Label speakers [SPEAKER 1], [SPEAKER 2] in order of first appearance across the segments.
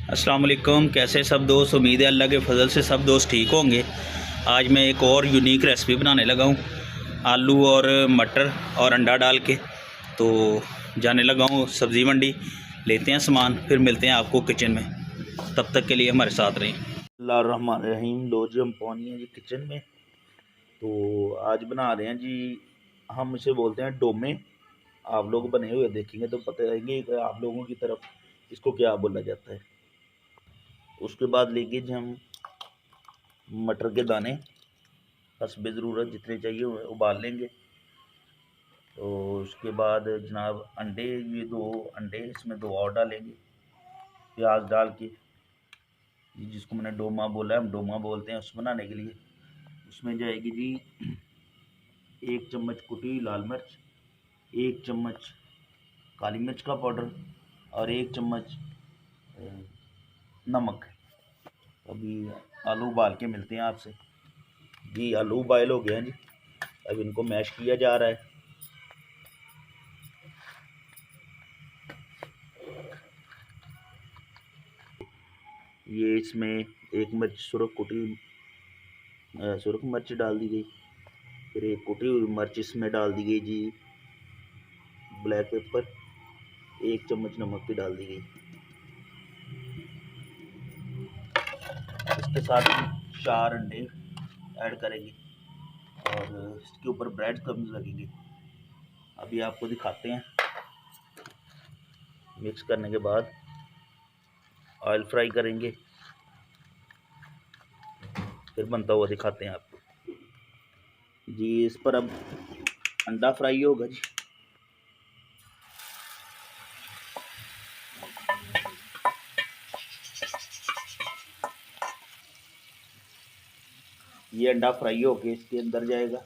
[SPEAKER 1] अस्सलाम वालेकुम। कैसे सब दोस्त? उम्मीद है अल्लाह के फजल से सब दोस्त ठीक होंगे। आज मैं एक और यूनिक रेसिपी बनाने लगा हूँ, आलू और मटर और अंडा डाल के। तो जाने लगा हूँ सब्ज़ी मंडी, लेते हैं सामान, फिर मिलते हैं आपको किचन में। तब तक के लिए हमारे साथ रहें। बिस्मिल्लाहिर्रहमानिर्रहीम। लो जी, हम पहुँच गए जी किचन में। तो आज बना रहे हैं जी, हम इसे बोलते हैं डोमे। आप लोग बने हुए देखेंगे तो पता रहेंगे कि आप लोगों की तरफ इसको क्या बोला जाता है। उसके बाद लेंगे जी हम मटर के दाने, हस्बे ज़रूरत जितने चाहिए उबाल लेंगे। तो उसके बाद जनाब अंडे, ये 2 अंडे, इसमें 2 और डालेंगे प्याज डाल के, जिसको मैंने डोमा बोला है, हम डोमा बोलते हैं उस बनाने के लिए। उसमें जाएगी जी 1 चम्मच कुटी लाल मिर्च, 1 चम्मच काली मिर्च का पाउडर और 1 चम्मच नमक। अभी आलू उबाल के मिलते हैं आपसे जी। आलू उबाल हो गए हैं जी, अब इनको मैश किया जा रहा है। ये इसमें 1 मिर्च सुरख मिर्च डाल दी गई, फिर 1 कुटी हुई मिर्च इसमें डाल दी गई जी। ब्लैक पेपर 1 चम्मच नमक की डाल दी गई। इसके साथ हम 4 अंडे ऐड करेंगे और इसके ऊपर ब्रेड क्रम्स लगेंगे। अभी आपको दिखाते हैं। मिक्स करने के बाद ऑयल फ्राई करेंगे, फिर बनता हुआ दिखाते हैं आपको जी। इस पर अब अंडा फ्राई होगा जी। ये अंडा फ्राई होके इसके अंदर जाएगा,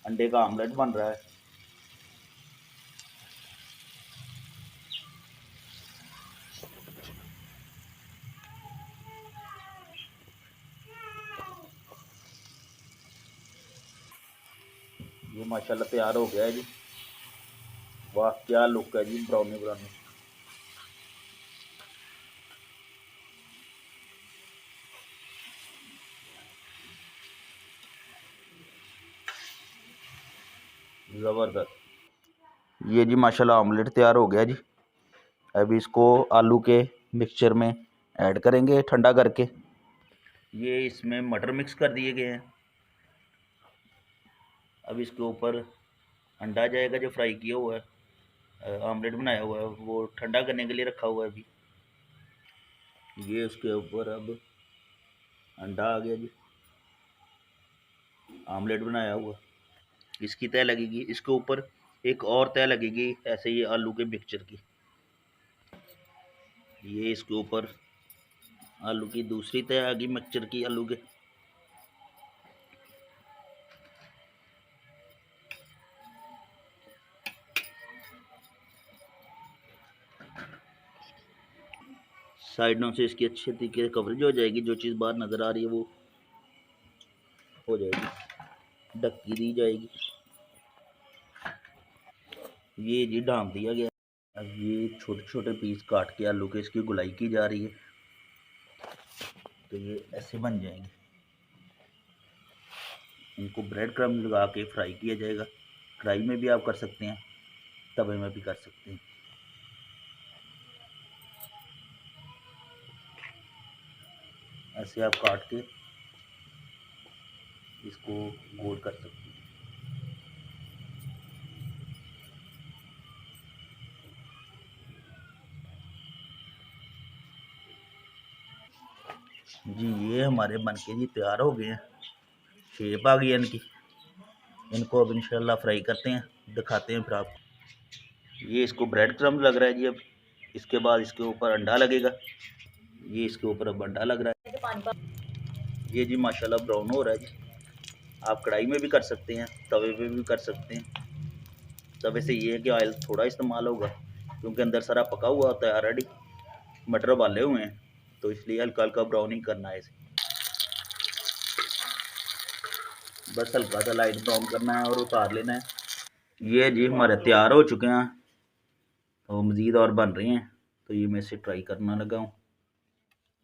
[SPEAKER 1] अंडे का आमलेट बन रहा है। ये माशाल्लाह तैयार हो गया है जी। वाह क्या लुक है जी, ब्राउनी ब्राउनी। ज़बरदस्त। ये जी माशाल्लाह ऑमलेट तैयार हो गया जी। अभी इसको आलू के मिक्सचर में ऐड करेंगे ठंडा करके। ये इसमें मटर मिक्स कर दिए गए हैं। अब इसके ऊपर अंडा जाएगा जो फ्राई किया हुआ है, ऑमलेट बनाया हुआ है, वो ठंडा करने के लिए रखा हुआ है अभी। ये उसके ऊपर अब अंडा आ गया जी, आमलेट बनाया हुआ। इसकी तय लगेगी, इसके ऊपर एक और तय लगेगी ऐसे ही आलू के मिक्सचर की। ये इसके ऊपर आलू की दूसरी तय आ गई मिक्सचर की आलू के। साइडों से इसकी अच्छे तरीके से कवरेज हो जाएगी, जो चीज़ बाहर नज़र आ रही है वो हो जाएगी, ढक्की दी जाएगी। ये जी ढाँप दिया गया। अब ये छोटे छोटे पीस काट के आलू के इसकी गुलाई की जा रही है, तो ये ऐसे बन जाएंगे। इनको ब्रेड क्रम्ब लगा के फ्राई किया जाएगा। कढ़ाई में भी आप कर सकते हैं, तवे में भी कर सकते हैं। ऐसे आप काट के इसको गोल कर सकते हैं जी। ये हमारे बनके जी तैयार हो गए हैं, शेप आ गई है इनकी। इनको अब इंशाल्लाह फ्राई करते हैं, दिखाते हैं फिर आपको। ये इसको ब्रेड क्रम्ब लग रहा है जी। अब इसके बाद इसके ऊपर अंडा लगेगा। ये इसके ऊपर अब अंडा लग रहा है। ये जी माशाल्लाह ब्राउन हो रहा है जी। आप कढ़ाई में भी कर सकते हैं, तवे पे भी कर सकते हैं। तवे से ये है कि ऑयल थोड़ा इस्तेमाल होगा, क्योंकि अंदर सारा पका हुआ होता है ऑलरेडी, मटर उबाले हुए हैं, तो इसलिए हल्का हल्का ब्राउनिंग करना है इसे। बस हल्का सा लाइट ब्राउन करना है और उतार लेना है। ये जी हमारे तैयार हो चुके हैं, तो मज़ीद और बन रही हैं, तो ये मैं इसे ट्राई करना लगा हूँ।